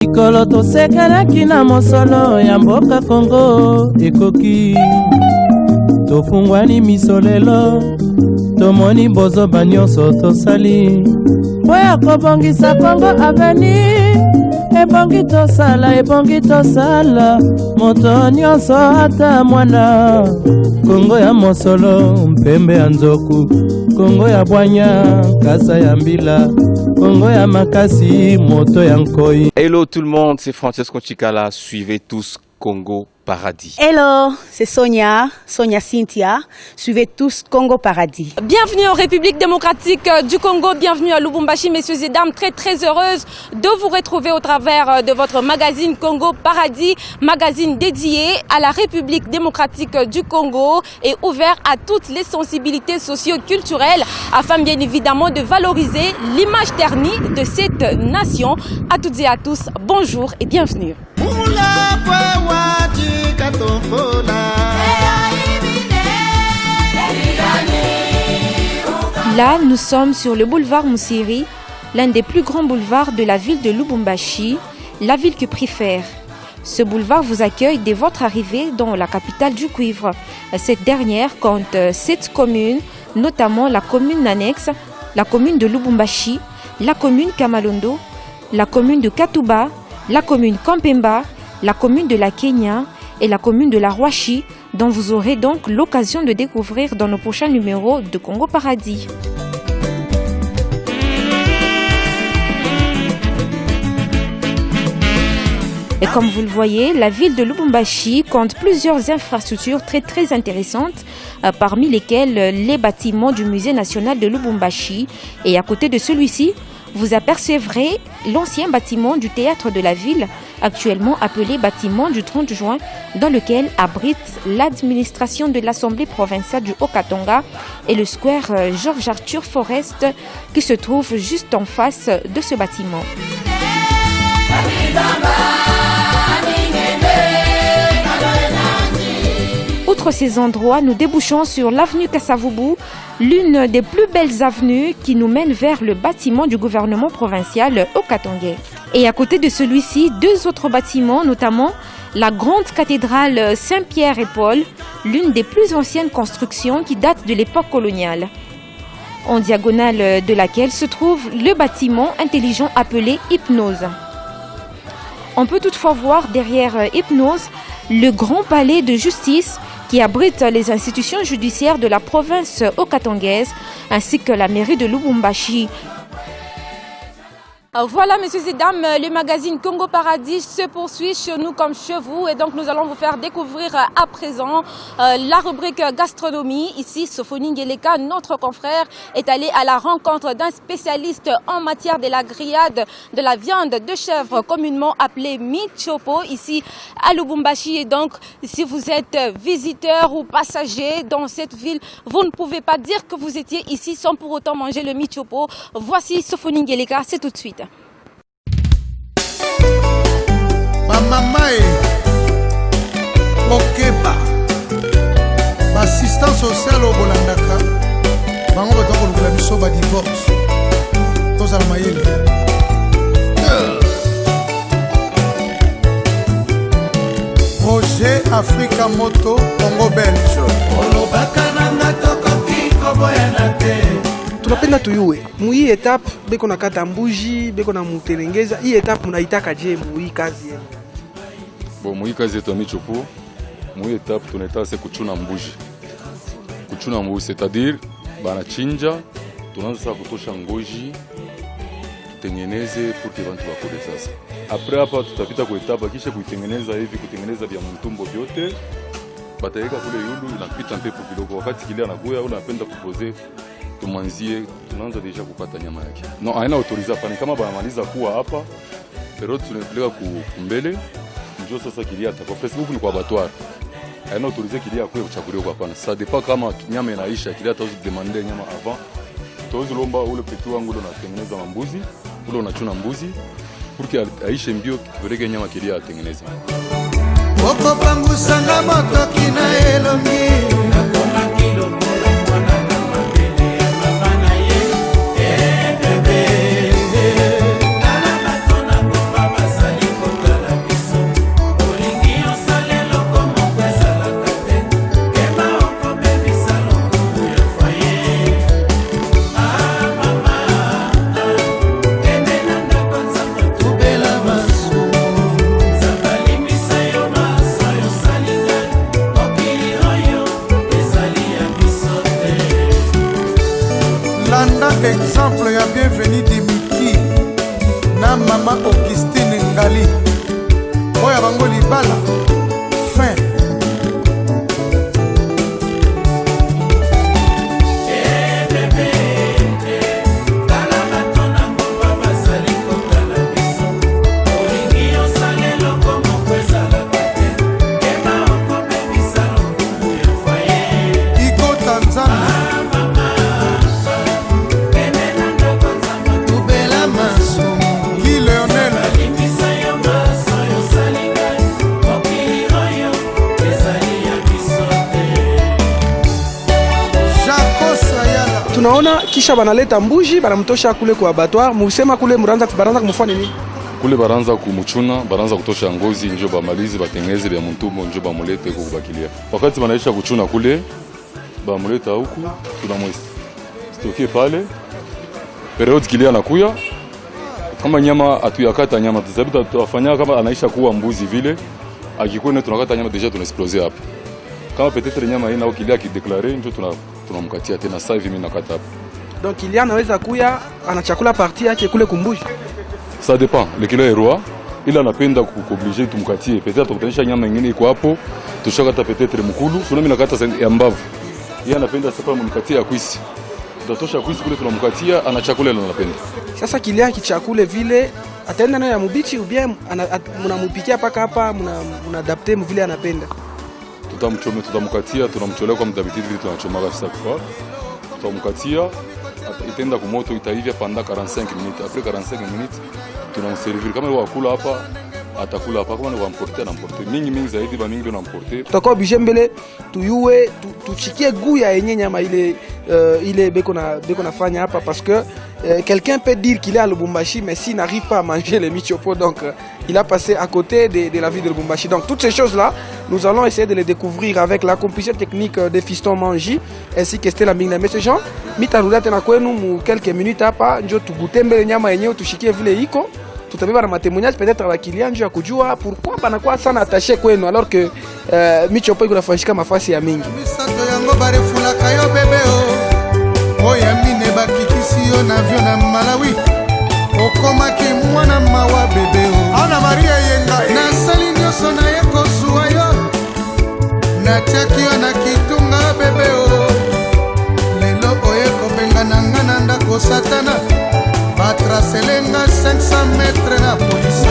Mikolo tosekelaki na mosolo ya mboka Kongo ekoki tofungwani misolelo tomoni bozoba nyonso tosali po ya kobongisa Kongo aveni ebongi tosala moto nyonso ata mwana Kongo ya mosolo mpembe ya nzoku Kongo ya bwanya kasa ya mbila Kongo ya makasi moto ya nkoi. Hello tout le monde, c'est Francesco Chikala, suivez tous Congo Paradis. Hello, c'est Sonia Cynthia. Suivez tous Congo Paradis. Bienvenue en République démocratique du Congo, bienvenue à Lubumbashi, messieurs et dames. Très heureuse de vous retrouver au travers de votre magazine Congo Paradis, magazine dédié à la République démocratique du Congo et ouvert à toutes les sensibilités socio-culturelles afin bien évidemment de valoriser l'image ternie de cette nation. À toutes et à tous, bonjour et bienvenue. Là, nous sommes sur le boulevard Moussiri, l'un des plus grands boulevards de la ville de Lubumbashi, la ville que préfère. Ce boulevard vous accueille dès votre arrivée dans la capitale du cuivre. Cette dernière compte 7 communes, notamment la commune annexe, la commune de Lubumbashi, la commune Kamalondo, la commune de Katuba, la commune Kampemba, la commune de la Kenya et la commune de la Rwashi, dont vous aurez donc l'occasion de découvrir dans nos prochains numéros de Congo Paradis. Et comme vous le voyez, la ville de Lubumbashi compte plusieurs infrastructures très intéressantes, parmi lesquelles les bâtiments du musée national de Lubumbashi. Et à côté de celui-ci, vous apercevrez l'ancien bâtiment du théâtre de la ville, actuellement appelé bâtiment du 30 juin, dans lequel abrite l'administration de l'Assemblée provinciale du Haut-Katanga et le square Georges Arthur Forest qui se trouve juste en face de ce bâtiment. Outre ces endroits, nous débouchons sur l'avenue Kassavubu, l'une des plus belles avenues qui nous mène vers le bâtiment du gouvernement provincial Haut-Katangais. Et à côté de celui-ci, 2 autres bâtiments, notamment la grande cathédrale Saint-Pierre et Paul, l'une des plus anciennes constructions qui date de l'époque coloniale, en diagonale de laquelle se trouve le bâtiment intelligent appelé Hypnose. On peut toutefois voir derrière Hypnose le grand palais de justice qui abrite les institutions judiciaires de la province haut-katangaise ainsi que la mairie de Lubumbashi. Voilà, messieurs et dames, le magazine Congo Paradis se poursuit chez nous comme chez vous. Et donc, nous allons vous faire découvrir à présent la rubrique gastronomie. Ici, Sophonie Ngeleka, notre confrère, est allé à la rencontre d'un spécialiste en matière de la grillade de la viande de chèvre, communément appelée Michopo, ici à Lubumbashi. Et donc, si vous êtes visiteur ou passager dans cette ville, vous ne pouvez pas dire que vous étiez ici sans pour autant manger le Michopo. Voici Sophonie Ngeleka, c'est tout de suite. Mamae Okeba assistant social au Bolandaka bango batako lukula biso ba divorce tozala mayele Projet Africa Moto Congo Belge olobaka nanga tokoki koboyana te. Tunapenda tuyue mui etape beko na kata mbuji beko na mutelengeza hii etape munaitaka je mui kazi yenu? Bon, mui kazi yetu Michopo mui etape tunaita se kuchuna mbuji. Kuchuna mbuji c'est-à-dire banachinja tunaanza kutosha ngoji tutengeneze pour que watu wakule sasa. Après hapa tutapita kwa etapa kisha kuitengeneza hivi kutengeneza vya mtumbo vyote bataweka kule yulu inapita mpepo kidogo wakati kile anakuya unapenda kupoze tumanzie tunaanza deja kupata nyama yake. No, haina autoriza pani kama banamaliza kuwa hapa pero tunapeleka kumbele ndio sasa kilia atakuwa Facebook ni kwa abattoir. Haina autoriza kilia kwa kuchaguliwa kwa hapana. Ça dépend kama nyama inaisha kilia ataanza demander nyama avant. Tozo lomba ule petu wangu ndo natengeneza mambuzi, ule unachuna mbuzi pour que aishe mbio kivereke nyama kilia atengeneze. Oko pangu sanga moto kina elongi nakoma kilo bebe tunaona kisha banaleta mbuji banamtosha kule kwa abattoir. Musema kule baranza kumfanya nini? Kule baranza kumuchuna, baranza kutosha ngozi njo bamalizi batengeneze bya mtumbo njo bamulete kwa kubakilia. Wakati banaisha kuchuna kule bamuleta huku tunamwesi stoke pale period kilia nakuya kama nyama atuyakata nyama tuzabita tutafanya kama anaisha kuwa mbuzi vile akikone tunakata nyama deja tunaexploser hapo kama peut-être nyama ina au kilia kideklare njo tunamkatia tena sasa hivi mimi nakata hapo. Donc kilia anaweza kuya anachakula partie yake kule kumbuji. Ça dépend le kilo est roi il anapenda kuoblige tumkatie peut-être tukutanisha nyama nyingine iko hapo tushakata peut-être mkulu sio mimi nakata ya mbavu yeye anapenda sasa mnikatie ya kwisi tutosha kwisi kule tunamkatia anachakula ile anapenda. Sasa kilia kichakule vile ataenda nayo ya mubichi ou bien mnamupikia paka hapa mnadapte vile anapenda. Tutamchome tutamkatia tunamcholea kwa mdabiti vile tunachomaka sasa kwa tutamkatia itaenda kwa moto itaivia pendant 45 minutes après 45 minutes tunamservir kama wakula hapa atakula hapa kama wamporter na mporter mingi zaidi ba mingi na mporter tutakuwa obligé mbele tuyue tuchikie guya yenye nyama ile beko nafanya hapa parce que quelqu'un peut dire qu'il est à Lubumbashi mais s'il n'arrive pas à manger les michopo donc il a passé à côté de la ville de Lubumbashi. Donc toutes ces choses là nous allons essayer de les découvrir avec la complicité technique de Fiston Manji ainsi que Stella Mingna. Mais ces gens mitarudia tena kwenu mu quelques minutes hapa njo tugute mbele nyama yenyewe tushikie vile iko tutabeba na matemoignage peut-être la client njo ya kujua pourquoi banakuwa sana attaché kwenu alors que michopo iko nafanyika mafasi ya mingi. Misato yango barefula kayo bebeo oya mine bakikisi yo na vyo na Malawi okomaki mwana mawa bebeo ana Maria yenga na sali nyoso na yeko suwa yo na tiaki yo na kitunga bebeo lelo oyeko benga na ngana ndako satana batraselenga 500 metres na polisi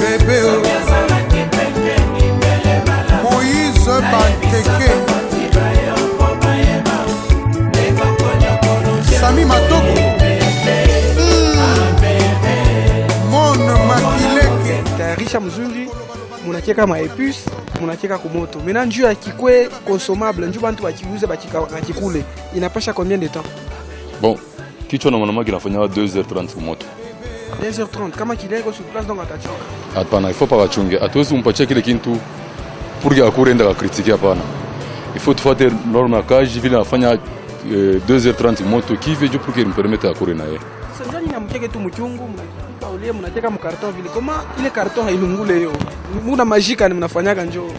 bebeo Moïse Banteke Sami Matoko Mon Makileke tayarisha mzuri munakieka maepuce munakieka kumoto maintenant njuu ya kikwe consommable njuu bantu bakiuze bakikule inapasha combien de temps? Bon kichwa na mwanamke kinafanya 2h30 kumoto 2h30 kama kile iko sur place donc atachoka. Hapana, il faut pas wachunge. Atuwezi umpatie kile kintu pour que akure enda critiquer hapana. Il faut tufuate norme ya kazi vile anafanya 2h30 moto kive jo pour que me permette akure na yeye. Sasa nyinyi mkeke tu mchungu mnakipika ulie mnateka mkarton vile kama ile karton hailungule hiyo. Muna majika ni mnafanyaga njoo.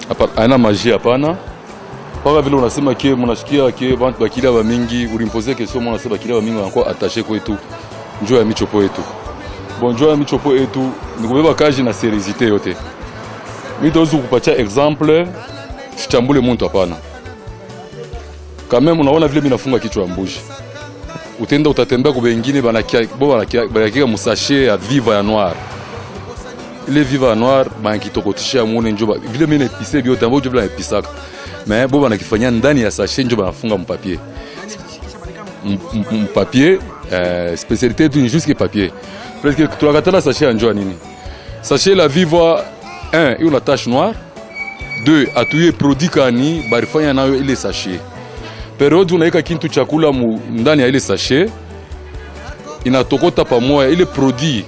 Hapana, haina magie hapana. Paka vile unasema ke mnashikia ke bantu bakila ba mingi ulimposer question mnasema bakila ba mingi wanakuwa attaché kwetu. Njoo ya michopo yetu. Bonjour ya michopo yetu ni kubeba kazi na seriosité yote. Mimi tozu kupatia exemple sichambule mtu hapana. Kama unaona vile mimi nafunga kichwa ya mbuji. Utenda utatembea kwa wengine banakia musashe ya viva ya noir. Ile viva ya noir bankitokotisha muone njoba vile mimi nepise biote ambapo vile napisaka. Mais boba nakifanyia ndani ya sachet njoba nafunga mpapier. Mpapier spécialité tu juste que papier. Presque tu as sachet en nini. Sachet la vivre 1 une tache noire. 2 atuye produit kani barifanya nayo ile sachet. Periode unaika kintu chakula ndani ya ile sachet inatokota pamoja ile produit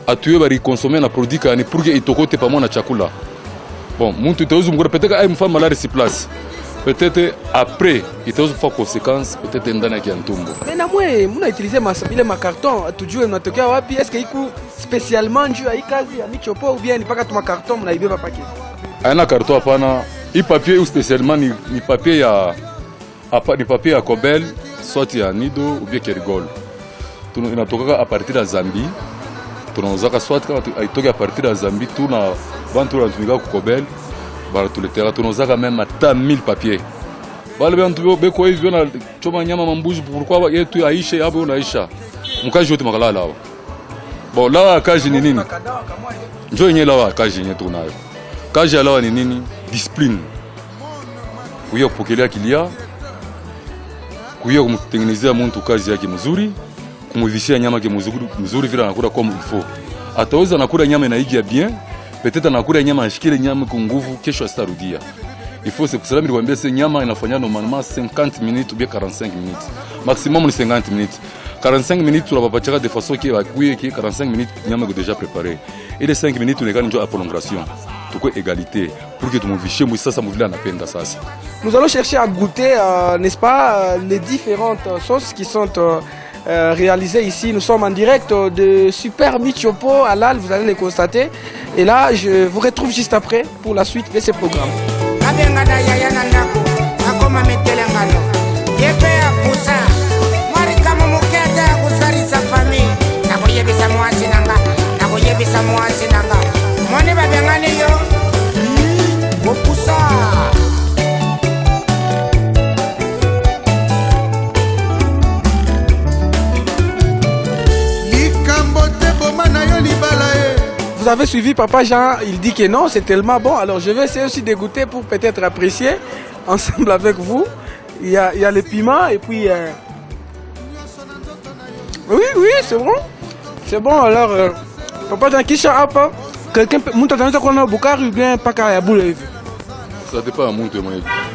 atuye bari consommer na produit kani pour que itokote pamoja na chakula. Bon, mtu itozo mgora peut-être ay mfama la resi place. Peut-être après itozo fa conséquence peut-être ndani ya kiantumbo. Mais na mwe muna utiliser ile makarton tujue mnatokea wapi est-ce que iko spécialement njoo ya kazi ya michopo ou bien ni paka tu makarton mnaibeba paquet? Aina karton hapana. Hii papier ou spécialement ni papier ya hapa ni papier ya Kobel soit ya Nido ou bien Kergol. Inatoka à partir ya Zambie. Tunauzaka soit kama aitoka à partir ya Zambie tuna bantu wanatumika ku Kobel. Bara tuletera tunauzaka même ata 1000 papiers. Bale bantu beko hivi na choma nyama mambuzi pourquoi yetu aisha hapo unaisha. Mkaji wote makalala hapo. Bon lawa kaji ni nini? Njoo yenyewe lawa kaji yenyewe tunayo. Kaji ya lawa ni nini? Discipline. Kuya kupokelea kilia. Kuya kumtengenezea mtu kazi yake mzuri, kumuvishia nyama yake mzuri vile anakula comme il faut. Ataweza anakula nyama inaigia bien, peut-être anakula nyama ashikile nyama kwa nguvu kesho asitarudia. Il faut, c'est pour cela que c'est nyama inafanya normalement 50 minutes ou bien 45 minutes. Maximum 50 minutes. 45 minutes, tu vas de façon qui est 45 minutes, nyama est déjà préparé. Et les 5 minutes, tu les gagnes à prolongation. Tout est égalité. Pour que tu me viches, moi, ça me vient à peine ça. Nous allons chercher à goûter, n'est-ce pas, les différentes sauces qui sont réalisées ici. Nous sommes en direct de Super Michopo à Lal, vous allez les constater. Et là, je vous retrouve juste après pour la suite de ce programme. Vous avez suivi Papa Jean, il dit que non, c'est tellement bon. Alors je vais essayer aussi de goûter pour peut-être apprécier ensemble avec vous. Il y a les piments et puis... Oui, c'est bon. C'est bon, alors... Papa Jean, qui chante un quelqu'un peut... Mounta qu'on a Bukari ou bien Paka Yaboule. Ça dépend de Mounta.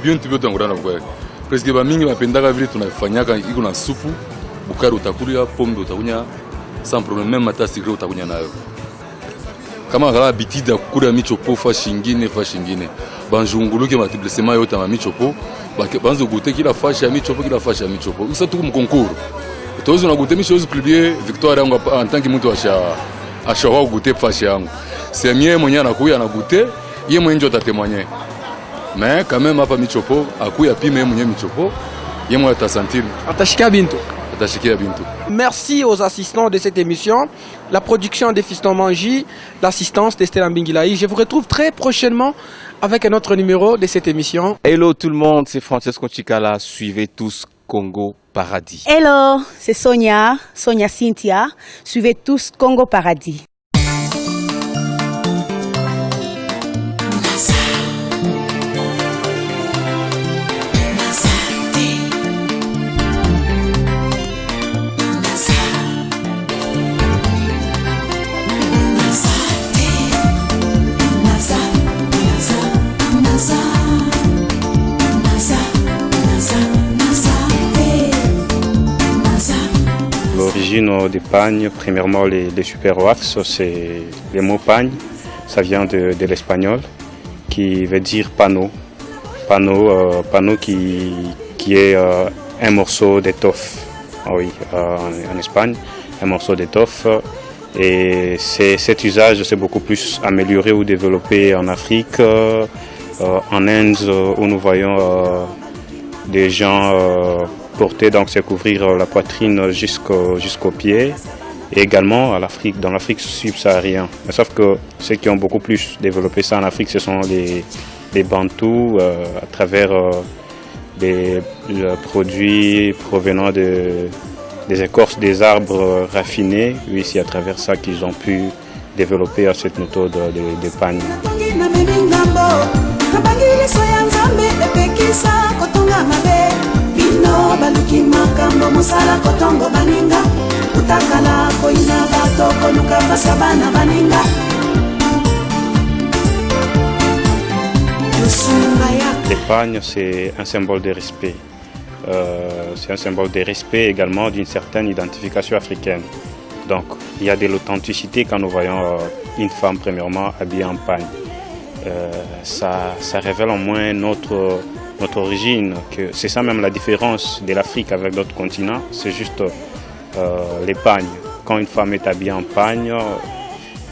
Bien tu veux t'en rendre compte. Parce que mingi mapendaka vile tunafanyaka iko na supu, Bukari utakulia, pomme utakunya sans problème, même mata sigre utakunya nayo. Kama kala bitida kula michopo fashi ingine banjunguluke matiblesema yote ma michopo banzo goûter kila fashi ya michopo ça tout comme concours tozo na goûter michopo publier victoire yangu en tant que mtu asha wa goûter fashi yangu c'est mieux mwenye anakuya na goûter yeye mwenye ndio tatémoigner mais quand même hapa michopo akuya pime mwenye michopo yeye mwenye atasentir atashika bintu. Merci aux assistants de cette émission, la production des Fiston Manji, l'assistance d'Estelle Mbingilaï. Je vous retrouve très prochainement avec un autre numéro de cette émission. Hello tout le monde, c'est Francesco Chikala. Suivez tous Congo Paradis. Hello, c'est Sonia Cynthia. Suivez tous Congo Paradis. L'origine des pagnes, premièrement les super wax, c'est le mot pagne, ça vient de l'espagnol qui veut dire panneau. Panneau qui est un morceau d'étoffe. Oui, en Espagne, un morceau d'étoffe. Et cet usage s'est beaucoup plus amélioré ou développé en Afrique, en Inde, où nous voyons des gens porter, donc c'est couvrir la poitrine jusqu'aux pieds, et également dans l'Afrique subsaharienne. Sauf que ceux qui ont beaucoup plus développé ça en Afrique, ce sont les Bantous, à travers des produits provenant des écorces des arbres raffinés. Oui, c'est à travers ça qu'ils ont pu développer cette méthode de pagne. Les pagnes, c'est un symbole de respect. C'est un symbole de respect également d'une certaine identification africaine. Donc, il y a de l'authenticité quand nous voyons une femme premièrement habillée en pagne. Ça révèle au moins notre origine, que c'est ça même la différence de l'Afrique avec d'autres continents, c'est juste les pagnes. Quand une femme est habillée en pagne,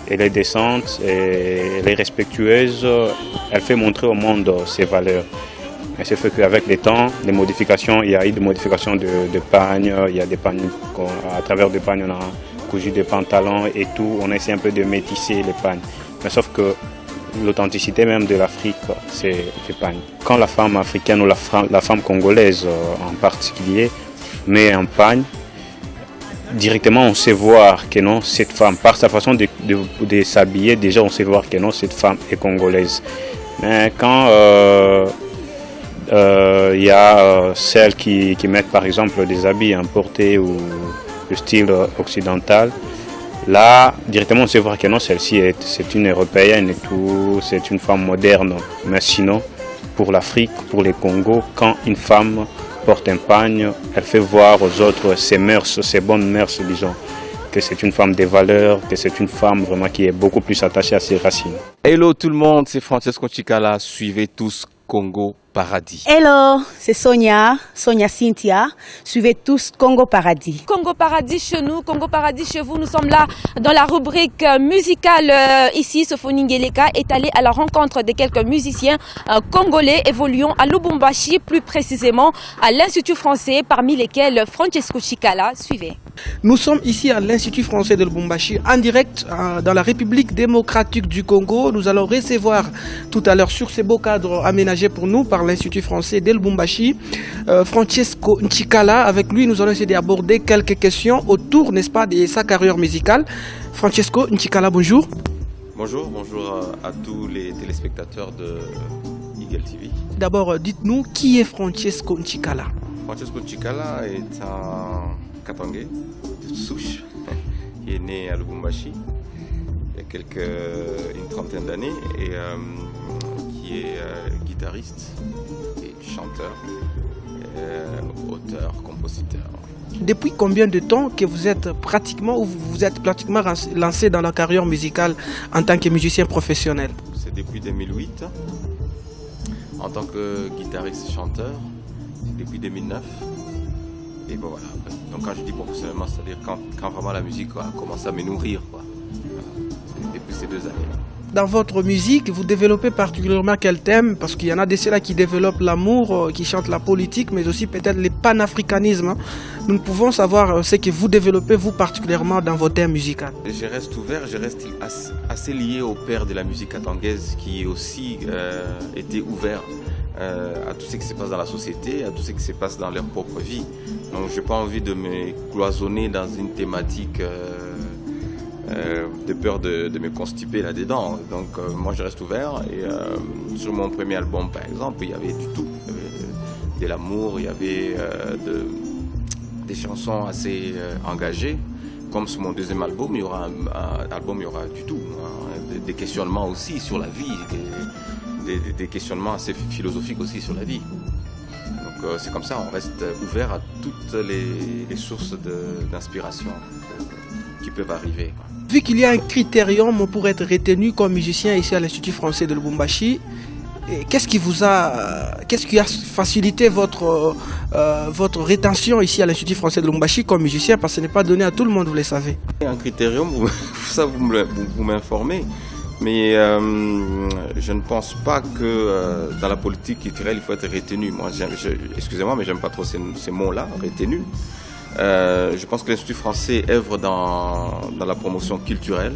elle est décente, elle est respectueuse, elle fait montrer au monde ses valeurs. Et c'est fait qu'avec le temps, il y a eu des modifications de pagnes, il y a des pagnes, à travers des pagnes on a cousu des pantalons et tout, on essaie un peu de métisser les pagnes. Mais sauf que l'authenticité même de l'Afrique, c'est les pagnes. Quand la femme africaine ou la femme congolaise en particulier met un pagne, directement on sait voir que non, cette femme, par sa façon de s'habiller, déjà on sait voir que non, cette femme est congolaise. Mais quand y a celles qui mettent par exemple des habits importés ou de style occidental, là, directement, on sait voir que non, celle-ci c'est une européenne et tout, c'est une femme moderne. Mais sinon, pour l'Afrique, pour les Congos. Quand une femme porte un pagne, elle fait voir aux autres ses mœurs, ses bonnes mœurs, disons. Que c'est une femme des valeurs, que c'est une femme vraiment qui est beaucoup plus attachée à ses racines. Hello tout le monde, c'est Francesco Chikala. Suivez tous Congo Paradis. Hello, c'est Sonia Cynthia. Suivez tous Congo Paradis. Congo Paradis chez nous, Congo Paradis chez vous. Nous sommes là dans la rubrique musicale. Ici, Sophonie Ngeleka est allé à la rencontre de quelques musiciens congolais évoluant à Lubumbashi, plus précisément à l'Institut français, parmi lesquels Francesco Chikala. Suivez. Nous sommes ici à l'Institut français de Lubumbashi, en direct dans la République démocratique du Congo. Nous allons recevoir tout à l'heure sur ces beaux cadres aménagés pour nous par l'Institut français de Lubumbashi, Francesco Chikala. Avec lui, nous allons essayer d'aborder quelques questions autour, n'est-ce pas, de sa carrière musicale. Francesco Chikala, bonjour. Bonjour à tous les téléspectateurs de Eagle TV. D'abord, dites-nous, qui est Francesco Chikala? Francesco Chikala est un Katangais de souche qui est né à Lubumbashi il y a une trentaine d'années et qui est guitariste et chanteur, auteur, compositeur. Depuis combien de temps que vous êtes pratiquement lancé dans la carrière musicale en tant que musicien professionnel? C'est depuis 2008 en tant que guitariste et chanteur, c'est depuis 2009. Et bon, voilà. Donc quand je dis professionnellement, c'est-à-dire quand vraiment la musique a commencé à me nourrir, quoi. Voilà. Depuis ces 2 années. Dans votre musique, vous développez particulièrement quel thème? Parce qu'il y en a de ceux-là qui développent l'amour, qui chantent la politique, mais aussi peut-être le panafricanisme. Nous pouvons savoir ce que vous développez, vous particulièrement, dans vos thèmes musicaux. Je reste ouvert, je reste assez lié au père de la musique katangaise qui aussi était ouvert à tout ce qui se passe dans la société, à tout ce qui se passe dans leur propre vie. Donc je n'ai pas envie de me cloisonner dans une thématique de peur de me constiper là-dedans. Donc moi je reste ouvert et sur mon premier album par exemple, il y avait du tout. Il y avait de l'amour, il y avait des chansons assez engagées. Comme sur mon deuxième album, il y aura il y aura du tout. Hein, des questionnements aussi sur la vie. Des questionnements assez philosophiques aussi sur la vie. Donc c'est comme ça, on reste ouvert à toutes les sources d'inspiration qui peuvent arriver. Vu qu'il y a un critérium pour être retenu comme musicien ici à l'Institut français de Lubumbashi, qu'est-ce qui a facilité votre rétention ici à l'Institut français de Lubumbashi comme musicien? Parce que ce n'est pas donné à tout le monde, vous le savez. Un critérium, ça vous m'informez. Mais je ne pense pas que dans la politique culturelle, il faut être retenu. Moi, excusez-moi, mais j'aime pas trop ces mots-là, retenu. Je pense que l'Institut français œuvre dans la promotion culturelle,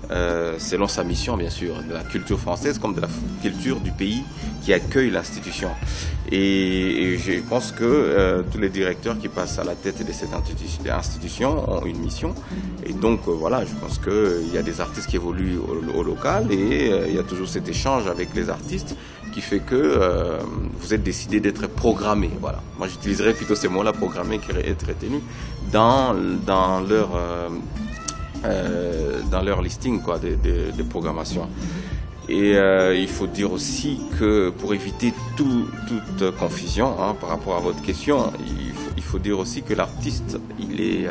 selon sa mission, bien sûr, de la culture française comme de la culture du pays qui accueille l'institution. Et je pense que tous les directeurs qui passent à la tête de cette institution ont une mission. Et donc voilà, je pense qu'il y a des artistes qui évoluent au local et il y a toujours cet échange avec les artistes qui fait que vous êtes décidé d'être programmé. Voilà. Moi j'utiliserais plutôt ces mots-là, programmé, qu'être retenu dans leur listing quoi, de programmation. Et il faut dire aussi que pour éviter toute confusion par rapport à votre question, il faut dire aussi que l'artiste, il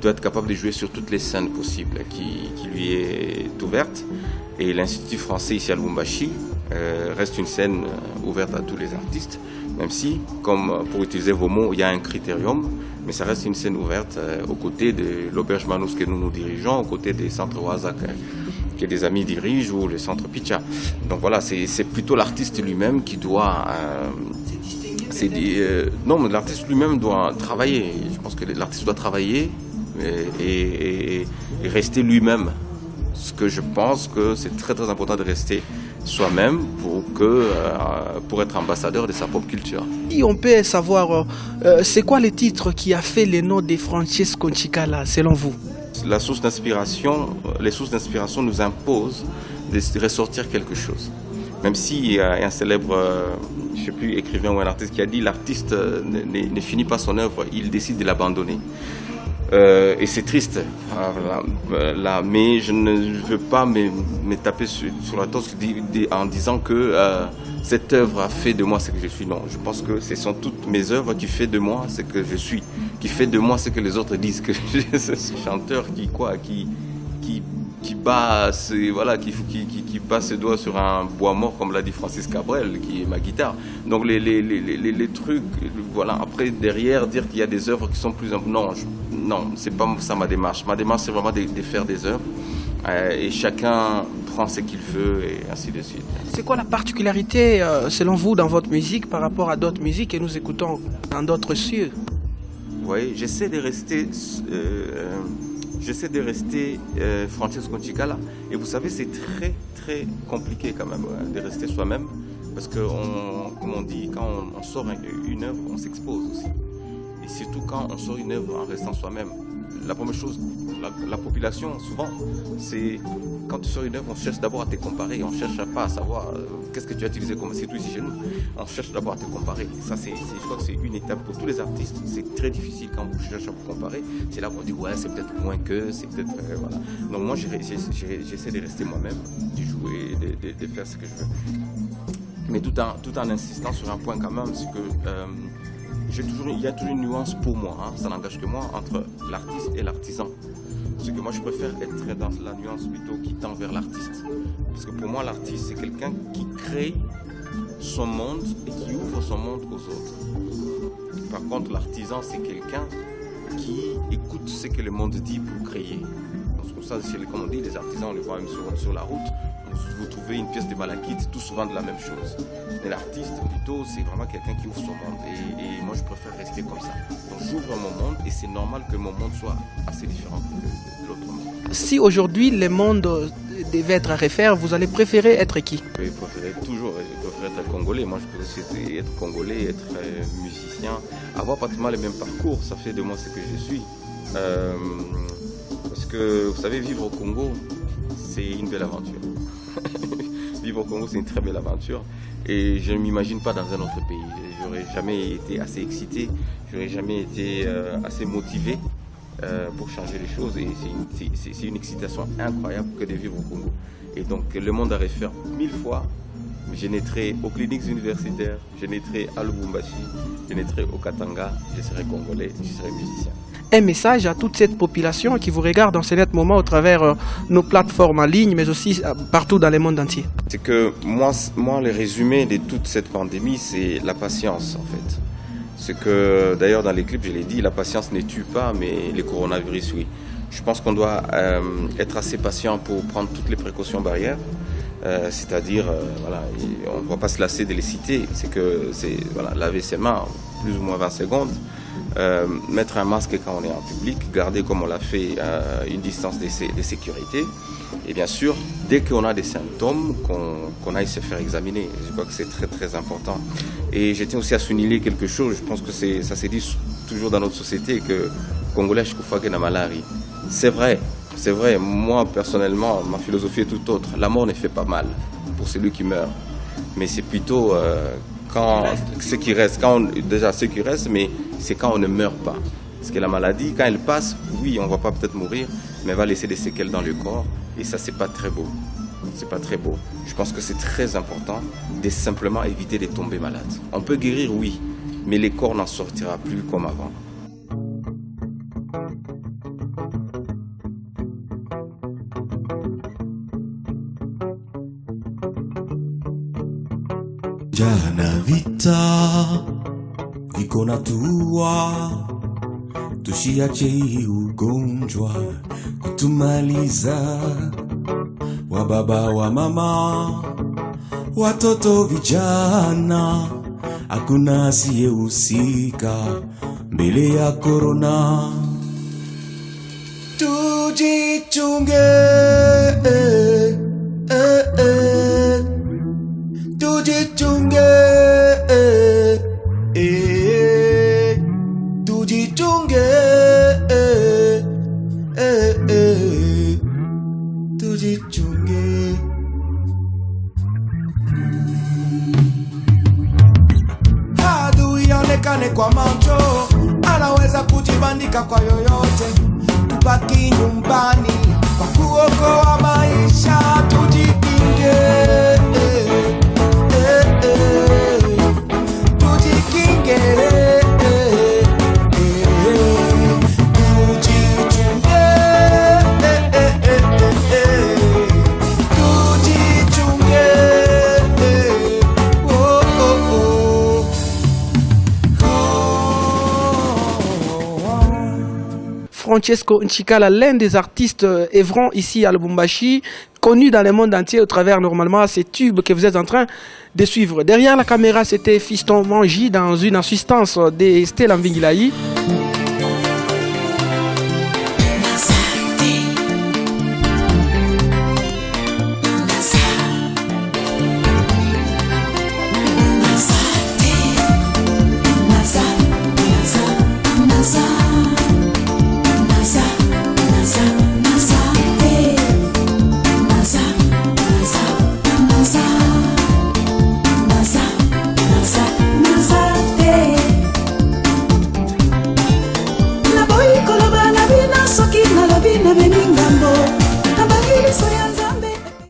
doit être capable de jouer sur toutes les scènes possibles qui lui est ouverte. Et l'Institut français ici à Lubumbashi reste une scène ouverte à tous les artistes, même si, comme pour utiliser vos mots, il y a un critérium, mais ça reste une scène ouverte aux côtés de l'Auberge Manus que nous dirigeons, aux côtés des centres Waza que des amis dirigent ou le centre Picha. Donc voilà, c'est plutôt l'artiste lui-même qui doit... non, mais l'artiste lui-même doit travailler. Je pense que l'artiste doit travailler et rester lui-même. Ce que je pense que c'est très très important de rester soi-même pour être ambassadeur de sa propre culture. Et on peut savoir, c'est quoi le titre qui a fait le nom de Francesco Chikala, selon vous? Les sources d'inspiration nous imposent de ressortir quelque chose. Même s'il y a un célèbre, je ne sais plus, écrivain ou un artiste qui a dit l'artiste ne finit pas son œuvre, il décide de l'abandonner. Et c'est triste, là, mais je ne veux pas me taper sur la torse en disant que cette œuvre a fait de moi ce que je suis. Non, je pense que ce sont toutes mes œuvres qui font de moi ce que je suis, qui fait de moi ce que les autres disent que je suis ce chanteur qui bat ses doigts sur un bois mort, comme l'a dit Francis Cabrel, qui est ma guitare. Donc les trucs, voilà. Après, derrière, dire qu'il y a des œuvres qui sont plus... Non, c'est pas ça ma démarche. Ma démarche, c'est vraiment de faire des œuvres. Et chacun prend ce qu'il veut, et ainsi de suite. C'est quoi la particularité, selon vous, dans votre musique par rapport à d'autres musiques que nous écoutons dans d'autres cieux? Oui, j'essaie de rester... Francesco Ncikala. Et vous savez, c'est très très compliqué quand même de rester soi-même, parce que comme on dit, quand on sort une œuvre, on s'expose aussi. Et surtout quand on sort une œuvre en restant soi-même. La première chose, la population, souvent, c'est quand tu sors une œuvre, on cherche d'abord à te comparer. On ne cherche pas à savoir qu'est-ce que tu as utilisé comme c'est tout ici chez nous. On cherche d'abord à te comparer. Et ça, je crois que c'est une étape pour tous les artistes. C'est très difficile quand vous cherchez à vous comparer. C'est là qu'on dit, ouais, c'est peut-être moins que, c'est peut-être... voilà. Donc moi, j'essaie de rester moi-même, de jouer, de faire ce que je veux. Mais tout en insistant sur un point quand même, c'est que... il y a toujours une nuance pour moi, hein, ça n'engage que moi, entre l'artiste et l'artisan. Parce que moi je préfère être dans la nuance plutôt qui tend vers l'artiste. Parce que pour moi l'artiste c'est quelqu'un qui crée son monde et qui ouvre son monde aux autres. Par contre l'artisan c'est quelqu'un qui écoute ce que le monde dit pour créer. Donc pour ça, comme on dit, les artisans on les voit même sur la route. Vous trouvez une pièce de malachite, tout souvent de la même chose. Mais l'artiste, plutôt, c'est vraiment quelqu'un qui ouvre son monde. Et moi, je préfère rester comme ça. Donc, j'ouvre mon monde et c'est normal que mon monde soit assez différent de l'autre monde. Si aujourd'hui, le monde devait être à refaire, vous allez préférer être qui? Je préférerais être congolais. Moi, je préfère être congolais, être musicien, avoir pratiquement le même parcours. Ça fait de moi ce que je suis. Parce que, vous savez, vivre au Congo, c'est une belle aventure. Vivre au Congo, c'est une très belle aventure et je ne m'imagine pas dans un autre pays. J'aurais jamais été assez excité, j'aurais jamais été assez motivé pour changer les choses et c'est une excitation incroyable que de vivre au Congo. Et donc le monde à refaire 1000 fois. Je naîtrai aux cliniques universitaires, je naîtrai à Lubumbashi, je naîtrai au Katanga, je serai congolais, je serai musicien. Un message à toute cette population qui vous regarde en ce net moment au travers nos plateformes en ligne, mais aussi partout dans le monde entier. C'est que moi, le résumé de toute cette pandémie, c'est la patience en fait. C'est que d'ailleurs dans les clips, je l'ai dit, la patience ne tue pas, mais le coronavirus, oui. Je pense qu'on doit être assez patient pour prendre toutes les précautions barrières. C'est-à-dire, voilà, on ne va pas se lasser de les citer. C'est que laver ses mains plus ou moins 20 secondes, mettre un masque quand on est en public, garder comme on l'a fait une distance de sécurité. Et bien sûr, dès qu'on a des symptômes, qu'on aille se faire examiner. Je crois que c'est très très important. Et je tiens aussi à souligner quelque chose, je pense que ça s'est dit toujours dans notre société, que Congolais, je crois qu'il y a maladie. C'est vrai, moi personnellement, ma philosophie est tout autre. La mort ne fait pas mal pour celui qui meurt. Mais c'est plutôt ce qui reste, mais c'est quand on ne meurt pas. Parce que la maladie, quand elle passe, oui, on ne va pas peut-être mourir, mais elle va laisser des séquelles dans le corps. Et ça, c'est pas très beau. C'est pas très beau. Je pense que c'est très important de simplement éviter de tomber malade. On peut guérir, oui, mais le corps n'en sortira plus comme avant. Jana vita iko na tuwa, tushiache hii ugonjwa kutumaliza. Wa baba wa mama, watoto vijana, hakuna asiyehusika mbele ya korona. Tujichunge, tujichunge, tujichunge, tujichunge. Adui aonekane kwa macho, anaweza kujibandika kwa yoyote, tubaki nyumbani kwa kuokoa maisha, tujikinge, tujikinge, Francesco Nchikala, l'un des artistes œuvrant ici à Lubumbashi, connu dans le monde entier au travers normalement ces tubes que vous êtes en train de suivre. Derrière la caméra, c'était Fiston Manji dans une assistance de Stella Mvingilayi. Soki na la bina